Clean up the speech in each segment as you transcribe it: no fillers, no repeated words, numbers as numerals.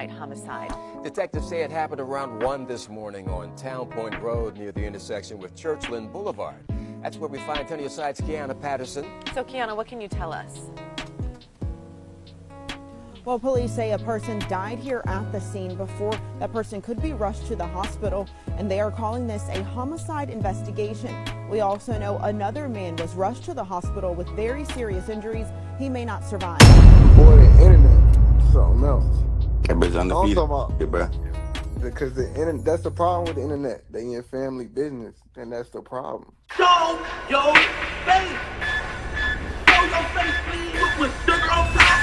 night homicide. Detectives say it happened around 1 this morning on Town Point Road near the intersection with Churchland Boulevard. That's where we find 10 News Side's Kiana Patterson. So, Kiana, what can you tell us? Well, police say a person died here at the scene before that person could be rushed to the hospital, and they are calling this a homicide investigation. We also know another man was rushed to the hospital with very serious injuries. He may not survive. Boy, the internet, something else. That bitch undefeated. Also, yeah, bro. Because the internet, that's the problem with the internet. They in family business, and that's the problem. Show your face. Show your face, please, with sugar on top.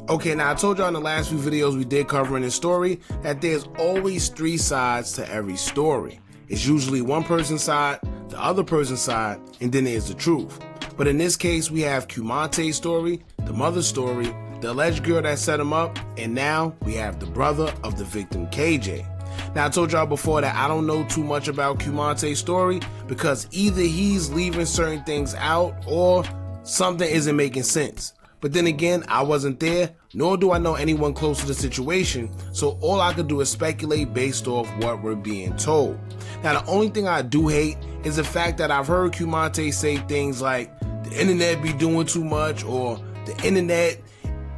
Okay, now I told y'all in the last few videos we did covering this story that there's always 3 sides to every story. It's usually one person's side, the other person's side, and then there's the truth. But in this case, we have Qumontae's story, the mother's story, the alleged girl that set him up, and now we have the brother of the victim, KJ. Now I told y'all before that I don't know too much about Qumontae's story because either he's leaving certain things out or something isn't making sense. But then again, I wasn't there, nor do I know anyone close to the situation, so all I could do is speculate based off what we're being told. Now, the only thing I do hate is the fact that I've heard Qumontae say things like, the internet be doing too much, or the internet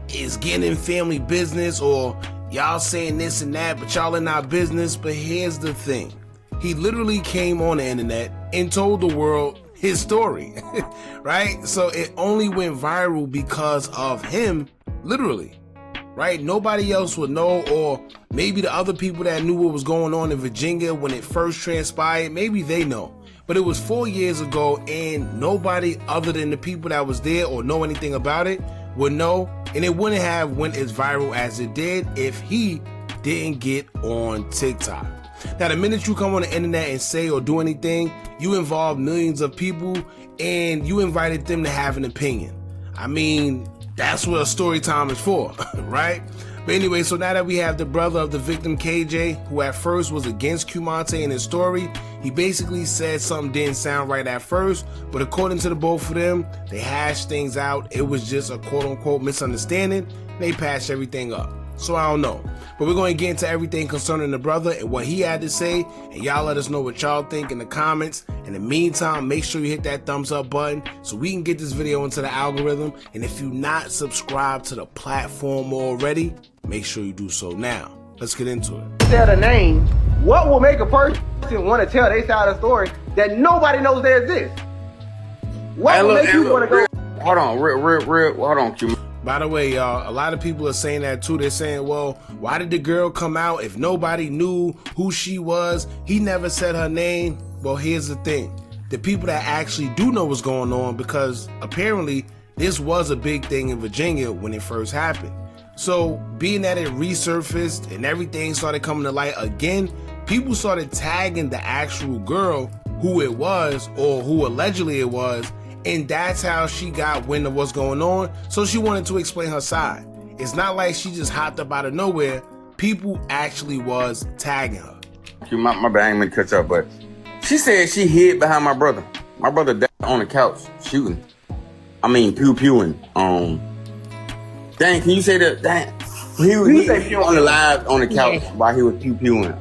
is getting in family business, or y'all saying this and that, but y'all in our business. But here's the thing. He literally came on the internet and told the world his story, right? So it only went viral because of him, literally, right? Nobody else would know, or maybe the other people that knew what was going on in Virginia when it first transpired, maybe they know. But it was 4 years ago, and nobody other than the people that was there or know anything about it would know, and it wouldn't have went as viral as it did if he didn't get on TikTok. Now, the minute you come on the internet and say or do anything, you involve millions of people and you invited them to have an opinion. I mean, that's what a story time is for, right? But anyway, so now that we have the brother of the victim, KJ, who at first was against Qumontae in his story, he basically said something didn't sound right at first, but according to the both of them, they hashed things out. It was just a quote-unquote misunderstanding. They patched everything up. So I don't know. But we're going to get into everything concerning the brother and what he had to say, and y'all let us know what y'all think in the comments. In the meantime, make sure you hit that thumbs up button so we can get this video into the algorithm. And if you're not subscribed to the platform already, make sure you do so now. Let's get into it. Instead of name, what will make a person want to tell their side of the story that nobody knows they exist? What will make you want to go? Hold on, hold on, Q. By the way, y'all, a lot of people are saying that too. They're saying, well, why did the girl come out if nobody knew who she was? He never said her name. Well, here's the thing. The people that actually do know what's going on, because apparently this was a big thing in Virginia when it first happened. So being that it resurfaced and everything started coming to light again, people started tagging the actual girl, who it was or who allegedly it was. And that's how she got wind of what's going on. So she wanted to explain her side. It's not like she just hopped up out of nowhere. People actually was tagging her. My bad, I ain't meant to cut you up, but she said she hid behind my brother. My brother died on the couch shooting. I mean, pew-pewing. Dang, can you say that? Dang. He was on the live on the couch while he was pew-pewing.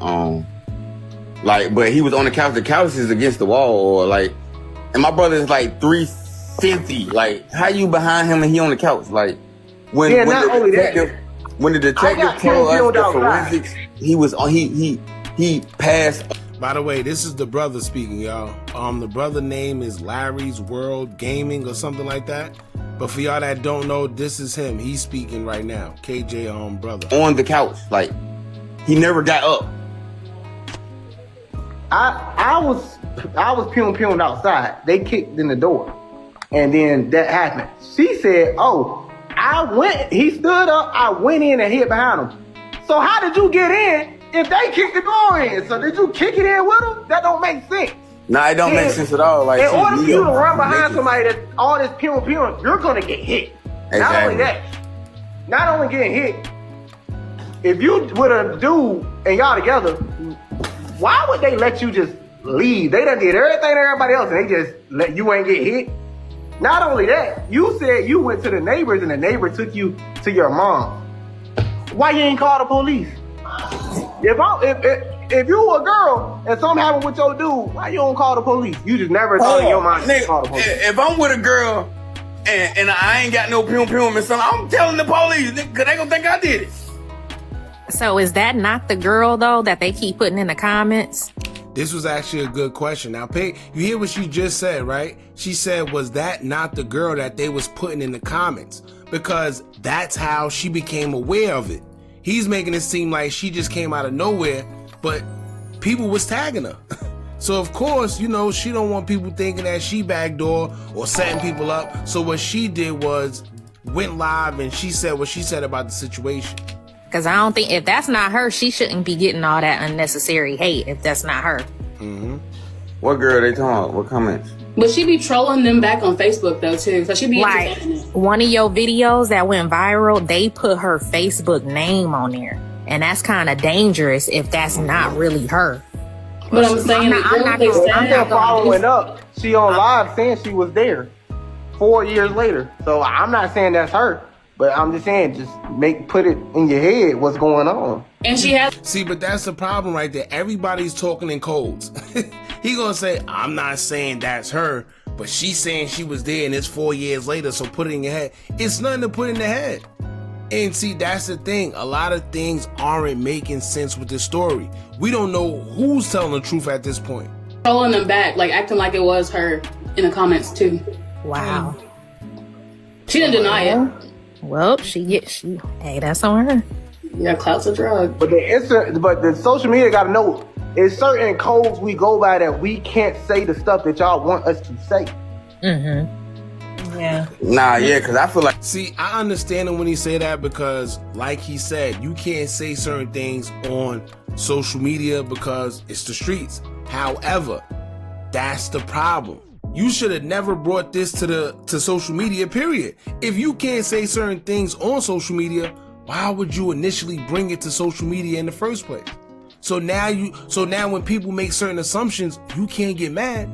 But he was on the couch. The couch is against the wall, or like, and my brother is like 350. Like, how you behind him and he on the couch? Like, when the detective told us the forensics, he was on. He passed. By the way, this is the brother speaking, y'all. The brother name is Larry's World Gaming or something like that. But for y'all that don't know, this is him. He's speaking right now. KJ, brother on the couch. Like, he never got up. I was pewing outside. They kicked in the door, and then that happened. She said, "Oh, he stood up. I went in and hid behind him." So how did you get in if they kicked the door in? So did you kick it in with them? That don't make sense. Nah, it don't make sense at all. Like, in order for you to run behind somebody that's all this pewing, you're gonna get hit. Exactly. Not only that, not only getting hit, if you with a dude and y'all together, why would they let you just leave. They done did everything to everybody else, and they just let you ain't get hit. Not only that, you said you went to the neighbors and the neighbor took you to your mom. Why you ain't call the police? If you a girl and something happened with your dude, why you don't call the police? You just never thought in your mind to call the police. If I'm with a girl and I ain't got no pum and something, I'm telling the police because they gonna think I did it. So is that not the girl though that they keep putting in the comments? This was actually a good question. Now, Pay, you hear what she just said, right? She said, was that not the girl that they was putting in the comments? Because that's how she became aware of it. He's making it seem like she just came out of nowhere, but people was tagging her. So of course, you know, she don't want people thinking that she backdoor or setting people up. So what she did was went live and she said what she said about the situation. Because I don't think, if that's not her, she shouldn't be getting all that unnecessary hate if that's not her. Mm-hmm. What girl they talking about? What comments? But she be trolling them back on Facebook though too. So she be Like, one of your videos that went viral, they put her Facebook name on there. And that's kind of dangerous if that's not really her. But I'm saying, I'm not following up. She on live saying she was there 4 years later. So I'm not saying that's her. But I'm just saying, just put it in your head what's going on. And she has. See, but that's the problem right there. Everybody's talking in codes. He gonna say, I'm not saying that's her, but she's saying she was there and it's 4 years later, so put it in your head. It's nothing to put in the head. And see, that's the thing. A lot of things aren't making sense with this story. We don't know who's telling the truth at this point. Trolling them back, like acting like it was her in the comments too. Wow. She didn't deny it. Well, hey, that's on her. Yeah, clout's a drug. But the social media got to know, there's certain codes we go by that we can't say the stuff that y'all want us to say. Mm-hmm. Yeah. Nah, yeah, because I feel like... See, I understand him when he say that because, like he said, you can't say certain things on social media because it's the streets. However, that's the problem. You should have never brought this to social media, period. If you can't say certain things on social media, why would you initially bring it to social media in the first place? So now when people make certain assumptions, you can't get mad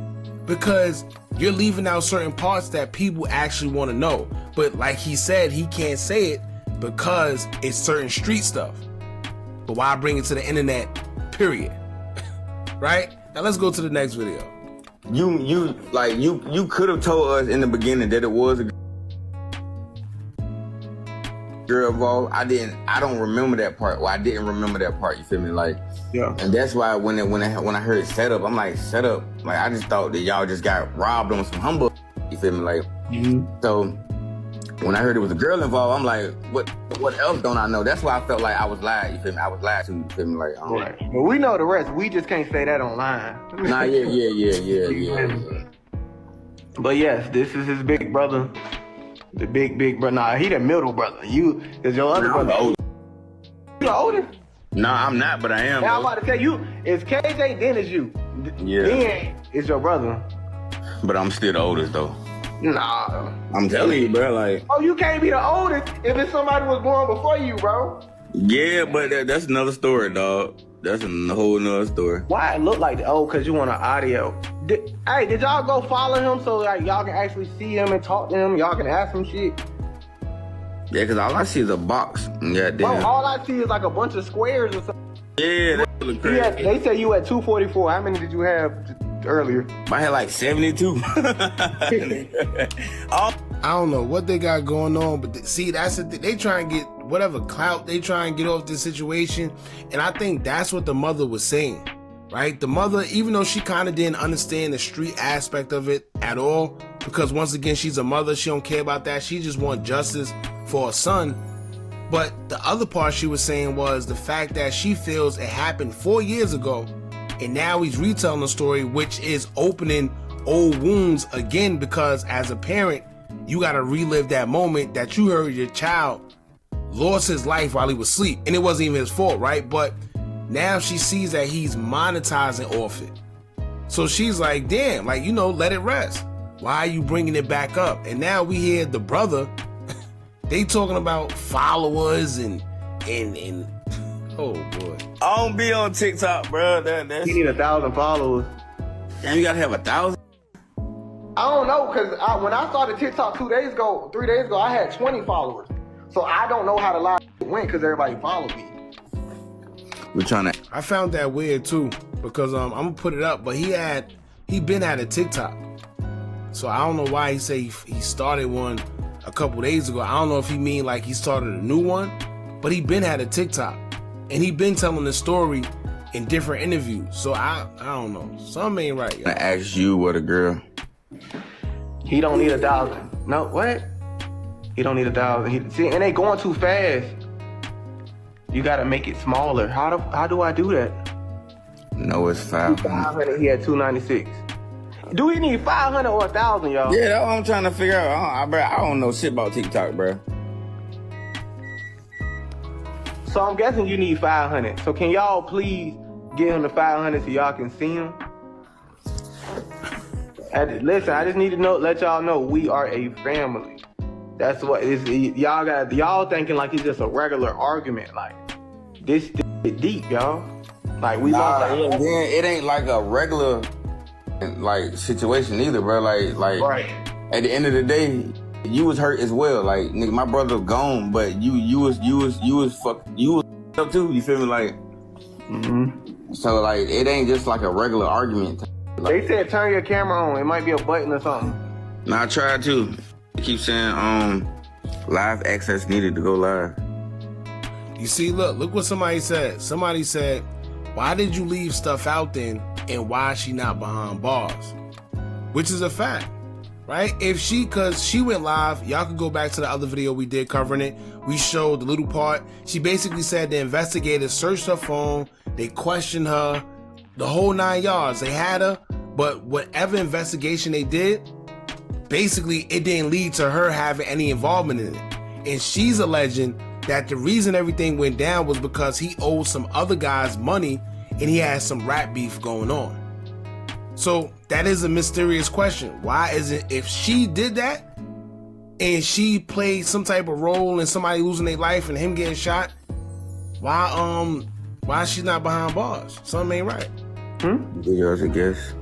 because you're leaving out certain parts that people actually want to know. But like he said, he can't say it because it's certain street stuff. But why bring it to the internet, period? Right? Now let's go to the next video. You could have told us in the beginning that it was a girl involved. I don't remember that part. Well, I didn't remember that part. You feel me? Like, yeah. And that's why when I heard setup, I'm like, setup. Like, I just thought that y'all just got robbed on some humbug. You feel me? Like, So when I heard it was a girl involved, I'm like, what else don't I know? That's why I felt like I was lied. You feel me? I was lied to. You feel me? Like, right. But we know the rest. We just can't say that online. Nah, yeah. But yes, this is his big brother. The big brother. Nah, he the middle brother. You is your other brother. You the oldest? Nah, I'm not, but I am. Now I'm about to tell you, it's KJ, then it's you. Yeah. Then it's your brother. But I'm still the oldest though. Nah. I'm telling you, bro, like... Oh, you can't be the oldest if it's somebody was born before you, bro. Yeah, but that's another story, dog. That's a whole nother story. Why it look like that? Oh, because you want an audio. Did y'all go follow him so like y'all can actually see him and talk to him? Y'all can ask him shit? Yeah, because all I see is a box. Goddamn. Bro, all I see is like a bunch of squares or something. Yeah, that look crazy. They say you at 244. How many did you have earlier? I had like 72. I don't know what they got going on, but see, that's the thing. They try and get whatever clout they try and get off this situation. And I think that's what the mother was saying, right? The mother, even though she kind of didn't understand the street aspect of it at all, because once again, she's a mother. She don't care about that. She just wants justice for her son. But the other part she was saying was the fact that she feels it happened 4 years ago. And now he's retelling the story, which is opening old wounds again, because as a parent, you got to relive that moment that you heard your child lost his life while he was asleep. And it wasn't even his fault, right? But now she sees that he's monetizing off it. So she's like, damn, like, you know, let it rest. Why are you bringing it back up? And now we hear the brother, they talking about followers and oh boy. I don't be on TikTok, bro. He need 1,000 followers. Damn, you gotta have 1,000. I don't know, cause when I started TikTok 3 days ago, I had 20 followers. So I don't know how the live went because everybody followed me. We're trying to. I found that weird too because I'm gonna put it up, but he been at a TikTok, so I don't know why he say he started one a couple days ago. I don't know if he mean like he started a new one, but he been had a TikTok and he been telling the story in different interviews. So I don't know, something ain't right. I asked you what a girl. He don't need 1,000. No, what? He don't need 1,000. See, and they going too fast. You gotta make it smaller. How do I do that? No, it's 500. 500. He had 296. Do we need 500 or 1,000, y'all? Yeah, that's what I'm trying to figure out. I don't know shit about TikTok, bro. So I'm guessing you need 500. So can y'all please get him to 500 so y'all can see him? Listen, I just need to let y'all know we are a family. That's what is. Y'all thinking like it's just a regular argument. Like this deep, y'all. Like we. Then it ain't like a regular like situation either, bro. Like right. At the end of the day, you was hurt as well. Like nigga, my brother gone, but you was fucked up too. You feel me? Like. Mm-hmm. So like it ain't just like a regular argument. They said turn your camera on. It might be a button or something. Nah, I tried to. They keep saying live access needed to go live. You see, look what somebody said. Somebody said, why did you leave stuff out then and why is she not behind bars? Which is a fact, right? Cause she went live, y'all can go back to the other video we did covering it. We showed the little part. She basically said the investigators searched her phone, they questioned her, the whole 9 yards. They had her, but whatever investigation they did, basically it didn't lead to her having any involvement in it. And she's alleging that the reason everything went down was because he owed some other guys money and he had some rap beef going on. So that is a mysterious question. Why is it if she did that and she played some type of role in somebody losing their life and him getting shot, why is she not behind bars? Something ain't right. Videos, I guess.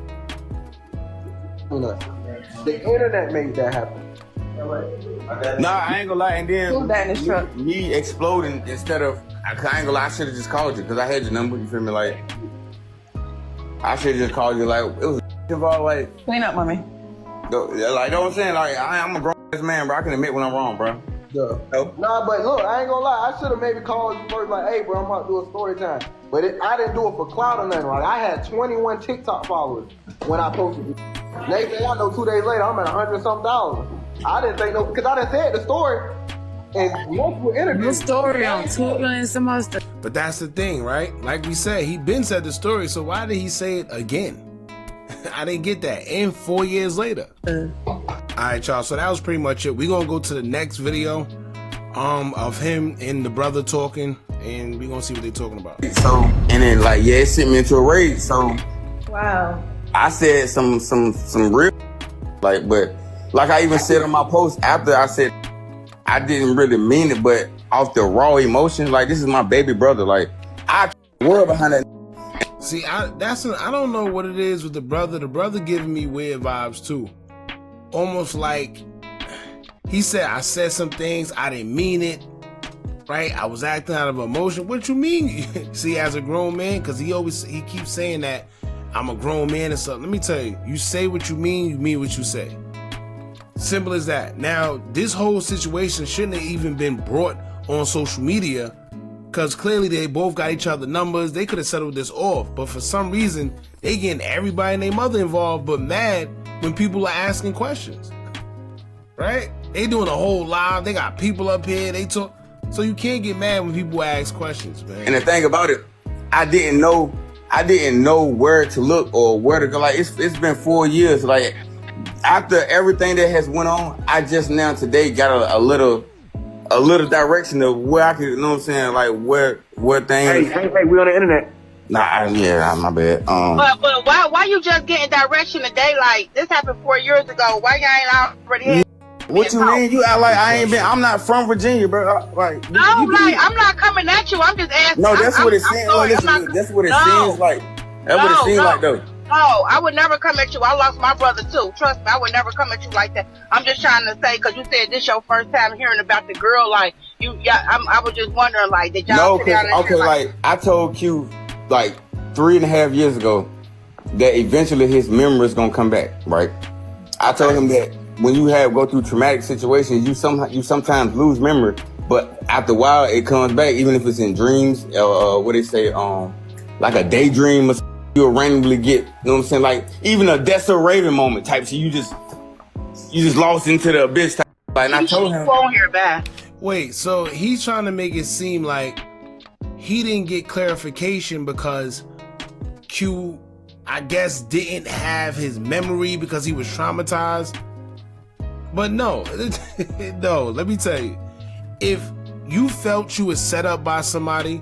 The internet made that happen. Nah, I ain't gonna lie. And then me exploding instead of, I ain't gonna lie, I should have just called you because I had your number. You feel me? Like, I should have just called you. Like, it was involved. Like, Clean up, mommy. like, know what I'm saying? Like, I'm a grown ass man, bro. I can admit when I'm wrong, bro. Yeah. No? Nah, but look, I ain't gonna lie. I should have maybe called you first, like, hey, bro, I'm about to do a story time. But I didn't do it for clout or nothing. Like, I had 21 TikTok followers when I posted it. Next thing I know, 2 days later, I'm at 100-something thousand. I didn't think because I done said the story in multiple interviews. The story on Twitter and some other stuff. But that's the thing, right? Like we said, he been said the story, so why did he say it again? I didn't get that. And 4 years later. All right, y'all. So that was pretty much it. We're gonna go to the next video of him and the brother talking, and we're gonna see what they're talking about. So, and then like, yeah, it sent me into a rage. So, Wow. I said some real, like, but like I even said on my post after, I said I didn't really mean it, but off the raw emotion, like this is my baby brother. Like I world behind that. See, I don't know what it is with the brother. The brother giving me weird vibes too. Almost like he said, I said some things, I didn't mean it, right? I was acting out of emotion. What you mean? See, as a grown man, because he keeps saying that I'm a grown man and stuff. Let me tell you, you say what you mean what you say. Simple as that. Now, this whole situation shouldn't have even been brought on social media because clearly they both got each other numbers. They could have settled this off, but for some reason, they getting everybody and their mother involved, but mad when people are asking questions, right? They doing a whole live. They got people up here. They talk. So you can't get mad when people ask questions, man. And the thing about it, I didn't know where to look or where to go. Like it's been 4 years. Like after everything that has went on, I just now today got a little direction of where I could, you know what I'm saying? Like where things. Hey, we on the internet. Nah, yeah, my bad. But why you just getting direction today? Like this happened 4 years ago. Why y'all ain't already had? What you mean? You act like I ain't been? I'm not from Virginia, bro. Like no, I'm not coming at you. I'm just asking. No, that's what it seems. That's what it seems like. That's what it seems like though. Oh, I would never come at you. I lost my brother too. Trust me, I would never come at you like that. I'm just trying to say, because you said this your first time hearing about the girl. Like, I was just wondering, like, did y'all No, sit down cause and okay, like I told Q like 3.5 years ago that eventually his memory is gonna come back, right? I told him that when you go through traumatic situations, you sometimes lose memory, but after a while it comes back, even if it's in dreams, what they say, like a daydream or something, you'll randomly get, you know what I'm saying? Like even a Death of Raven moment type, so you just lost into the abyss type. Like, and I told him. Won't hear back. Wait, so he's trying to make it seem like he didn't get clarification because Q, I guess, didn't have his memory because he was traumatized. But no, no, let me tell you, if you felt you was set up by somebody,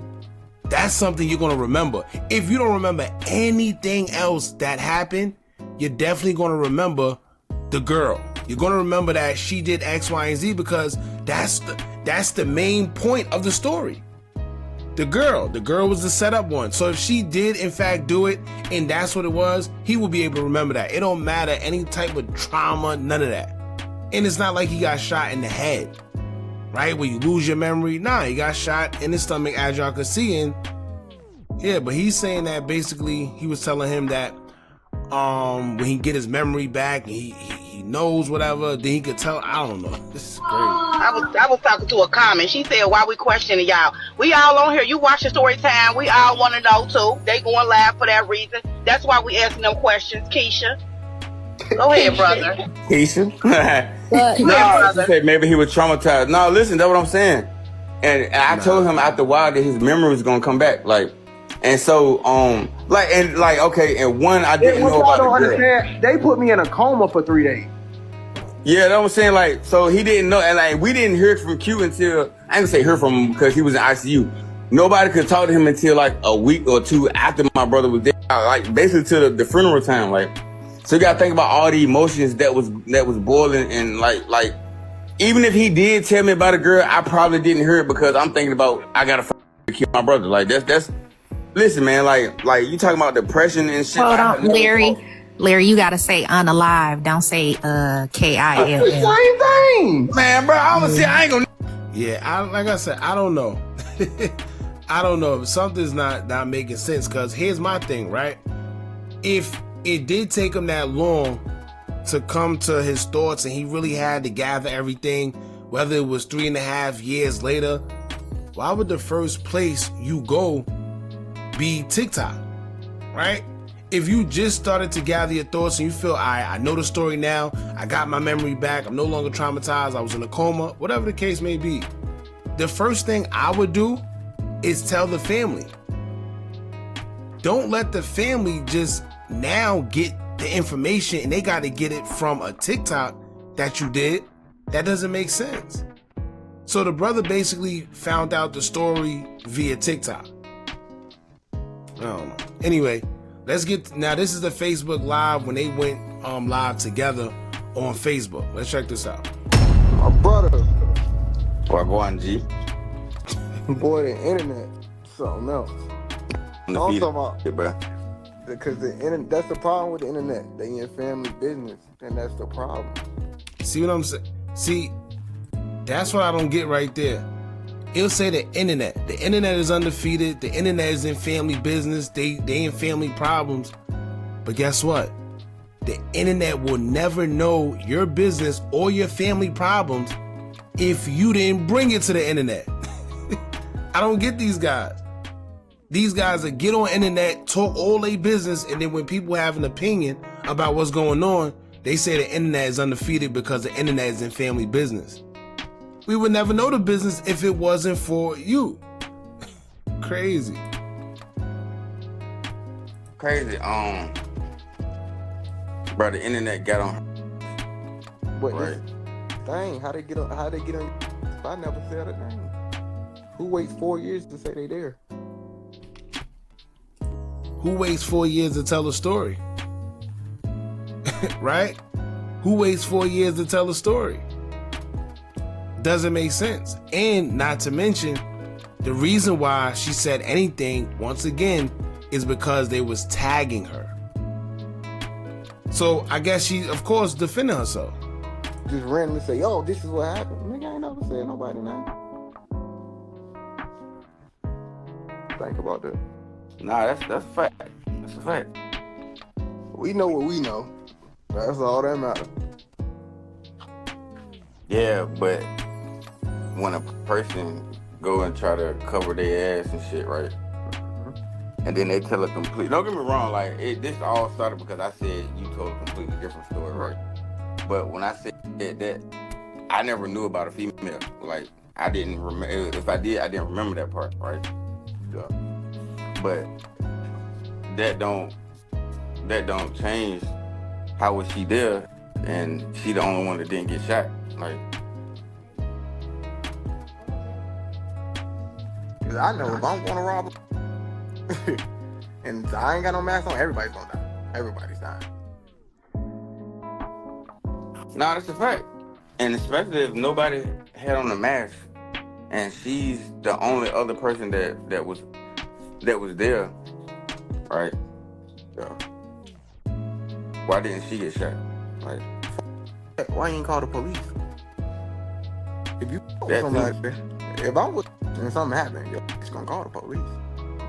that's something you're gonna remember. If you don't remember anything else that happened, you're definitely gonna remember the girl. You're gonna remember that she did X, Y, and Z because that's the main point of the story. The girl was the setup one. So if she did in fact do it and that's what it was, he will be able to remember that. It don't matter any type of trauma, none of that. And it's not like he got shot in the head, right? Where you lose your memory. Nah, he got shot in the stomach, as y'all could see. And yeah, but he's saying that basically he was telling him that when he get his memory back, he knows whatever, then he could tell. I don't know. This is crazy. I was talking to a comment. She said, why we questioning y'all? We all on here. You watch the story time. We all want to know too. They going live for that reason. That's why we asking them questions. Keisha. Go ahead, brother. Keisha? No, she said maybe he was traumatized. No, listen, that's what I'm saying. And I told him after a while that his memory was gonna come back. Like, and so, okay, and one, I didn't know about the girl. They put me in a coma for 3 days. Yeah, that's what I'm saying. Like, so he didn't know, and like we didn't hear from Q until, I ain't gonna say hear from him because he was in ICU. Nobody could talk to him until like a week or two after my brother was there, like basically to the funeral time. Like, so you gotta think about all the emotions that was boiling, and like even if he did tell me about a girl, I probably didn't hear it because I'm thinking about I gotta kill my brother. Like that's. Listen, man, like you talking about depression and shit. Hold on, Larry, you gotta say unalive. Don't say KILL. Same thing, man, bro. I ain't gonna. Yeah, like I said, I don't know. I don't know if something's not making sense. Cause here's my thing, right? If it did take him that long to come to his thoughts, and he really had to gather everything, whether it was 3.5 years later, why would the first place you go be TikTok, right? If you just started to gather your thoughts and you feel, I know the story now, I got my memory back, I'm no longer traumatized, I was in a coma, whatever the case may be, the first thing I would do is tell the family. Don't let the family just now get the information and they got to get it from a TikTok that you did. That doesn't make sense. So the brother basically found out the story via TikTok. I don't know. Anyway, let's get now. This is the Facebook Live when they went live together on Facebook. Let's check this out. My brother. Well, go on, G. Boy, the internet, something else. I'm talking about, bro. Because the internet, that's the problem with the internet. They in family business, and that's the problem. See what I'm saying? See, that's what I don't get right there. It'll say the internet. The internet is undefeated. The internet is in family business. They in family problems. But guess what? The internet will never know your business or your family problems if you didn't bring it to the internet. I don't get these guys. These guys that get on internet, talk all their business, and then when people have an opinion about what's going on, they say the internet is undefeated because the internet is in family business. We would never know the business if it wasn't for you. Crazy. Crazy. Bro, the internet got on. But right. Dang, how they get on? I never said a name. Who waits 4 years to say they there? Who waits 4 years to tell a story? Right? Who waits 4 years to tell a story? Doesn't make sense. And not to mention, the reason why she said anything, once again, is because they was tagging her. So I guess she, of course, defended herself. Just randomly say, "Yo, this is what happened." Nigga, I ain't never said nobody name. Think about that. Nah, that's a fact. That's a fact. We know what we know. That's all that matters. Yeah, but when a person go and try to cover their ass and shit, right? And then they tell a complete. Don't get me wrong, like this all started because I said you told a completely different story, right? But when I said that, I never knew about a female. Like I didn't remember. If I did, I didn't remember that part, right? Yeah. But that don't change how was she there, and she the only one that didn't get shot. Like, cause I know if I'm gonna rob her, and I ain't got no mask on, everybody's gonna die. Everybody's dying. nah, that's a fact. And especially if nobody had on a mask, and she's the only other person that was there, right? So, why didn't she get shot? Like, Why you ain't call the police? If you That somebody, if I was and something happened, yo, it's gonna call the police.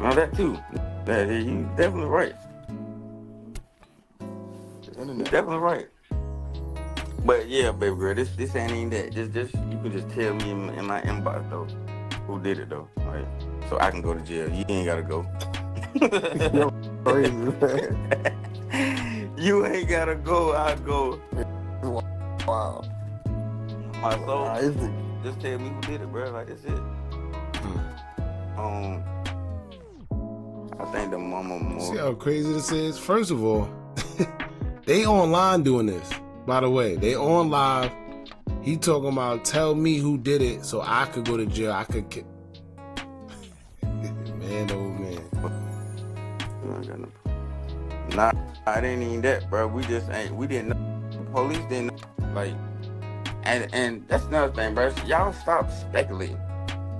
no, that too. That you definitely right. The You're internet. definitely right. But yeah, baby girl, this ain't even that. Just you can just tell me in my inbox though who did it though, right? So I can go to jail. You ain't gotta go. Yo, crazy, man. You ain't gotta go. I go. Wow. My soul. Nah, it's- Just tell me who did it, bro. Like that's it. I think the mama more. See how crazy this is? First of all, they online doing this. By the way, they on live. He talking about tell me who did it so I could go to jail. I could man, oh man. You ain't got no. Nah, it ain't even that, bro. We didn't know. The police didn't know. Like, and that's another thing, bro. Y'all stop speculating.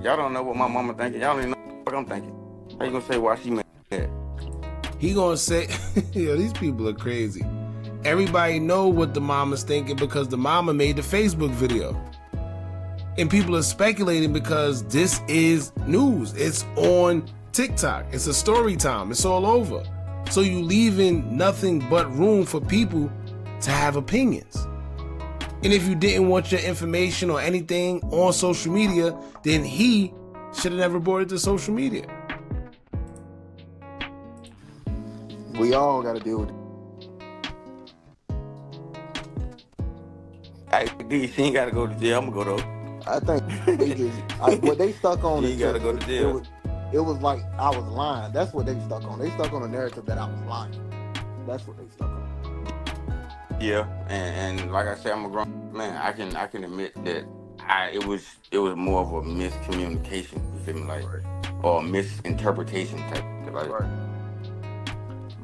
Y'all don't know what my mama thinking. Y'all don't even know what I'm thinking. How you gonna say why she made that? He gonna say, yo, these people are crazy. Everybody know what the mama's thinking because the mama made the Facebook video. And people are speculating because this is news. It's on TikTok. It's a story time. It's all over. So you leaving nothing but room for people to have opinions. And if you didn't want your information or anything on social media, then he should have never brought it to social media. We all gotta deal with it. Hey, D, she ain't gotta go to jail. I'm gonna go though. I think they just what they stuck on You is gotta go to jail. It was like I was lying. That's what they stuck on. They stuck on the narrative that I was lying. That's what they stuck on. Yeah, and like I said, I'm a grown man. I can admit that it was more of a miscommunication. You feel me, like, or misinterpretation type. Like,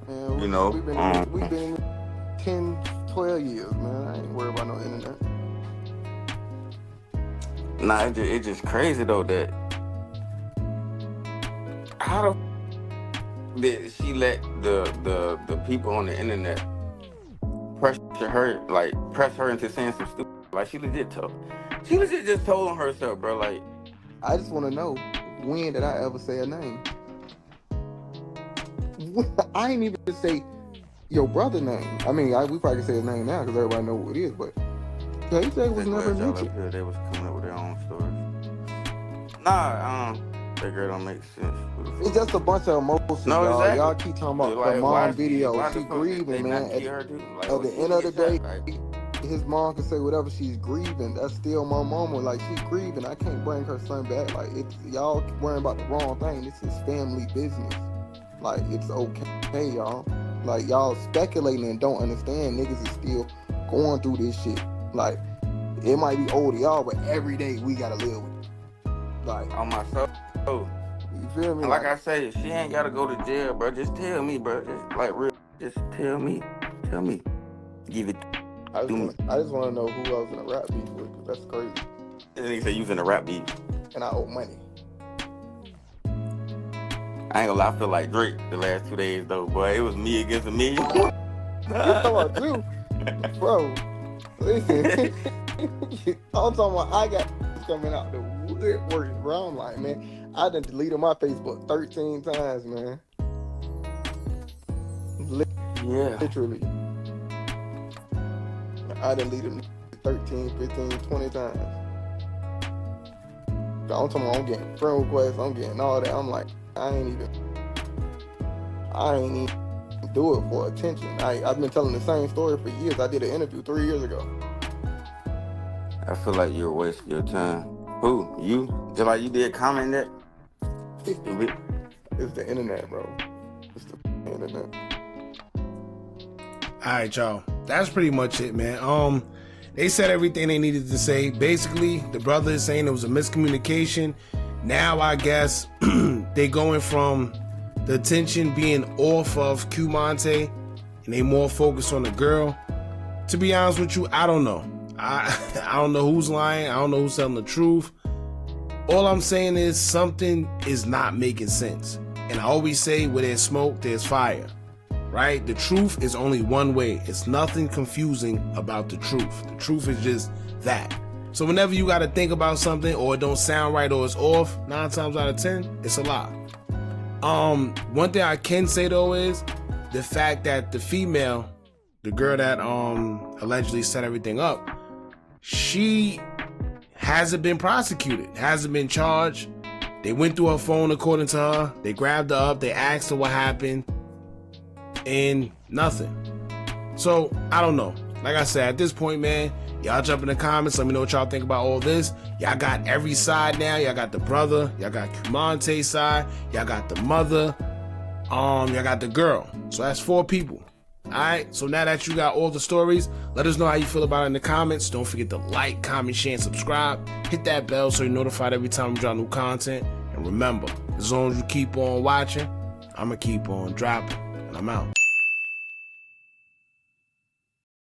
Man, you know, we've been 10, 12 years, man. I ain't worried about no internet. nah, it's just crazy though that how the did she let the people on the internet pressure her, like press her into saying some stupid, like she legit just told on herself, bro. Like, I just want to know, when did I ever say a name? I ain't even say your brother name. I mean, we probably can say his name now because everybody know who it is, but he said it was never mentioned. They was coming up with their own stories. Nah, that girl don't make sense. It's just a bunch of emotions, No, y'all. exactly. Y'all keep talking about Like, the why mom video. why She the fuck they grieving, not man. kill her too? Like, At the she end of the get day, shot, like, his mom can say whatever, she's grieving. That's still my mama. Like, she's grieving. I can't bring her son back. Like, it's y'all worrying about the wrong thing. This is family business. Like, it's okay, y'all. Like, y'all speculating and don't understand. Niggas is still going through this shit. Like, it might be old to y'all, but every day we gotta live with it. Like, on my soul. you feel me? And like I say, she ain't gotta go to jail, bro. Just tell me, bro. Just like real. Just tell me. Give it. I just want to know who I was in a rap beef with, because that's crazy. And he said you was in a rap beef. And I owe money. I ain't gonna lie, I feel like Drake the last 2 days though, boy. It was me against a million. about you, bro. Listen, I'm talking about I got coming out the woodwork, bro. I'm like, man, I done deleted my Facebook 13 times, man. Literally. I done deleted them 13, 15, 20 times. I'm talking about I'm getting friend requests, I'm getting all that. I'm like, I ain't even do it for attention. I've been telling the same story for years. I did an interview 3 years ago. I feel like you're wasting your time. Who? You? Just like you did comment that? It's the internet, bro. It's the internet. All right, y'all. That's pretty much it, man. They said everything they needed to say. Basically, the brother is saying it was a miscommunication. Now, I guess they going from the attention being off of Qumontae and they more focused on the girl. To be honest with you, I don't know. I don't know who's lying. I don't know who's telling the truth. All I'm saying is something is not making sense. And I always say where there's smoke, there's fire. Right? The truth is only one way. It's nothing confusing about the truth. The truth is just that. So whenever you got to think about something or it don't sound right or it's off, 9 times out of 10, it's a lie. One thing I can say though is the fact that the female, the girl that allegedly set everything up, she hasn't been prosecuted, hasn't been charged. They went through her phone according to her. They grabbed her up. They asked her what happened. And nothing. So I don't know. Like I said, at this point, man, y'all jump in the comments. Let me know what y'all think about all this. Y'all got every side now. Y'all got the brother. Y'all got Qumontae's side. Y'all got the mother. Y'all got the girl. So that's 4 people. All right. So now that you got all the stories, let us know how you feel about it in the comments. Don't forget to like, comment, share, and subscribe. Hit that bell so you're notified every time we drop new content. And remember, as long as you keep on watching, I'm going to keep on dropping. I'm out.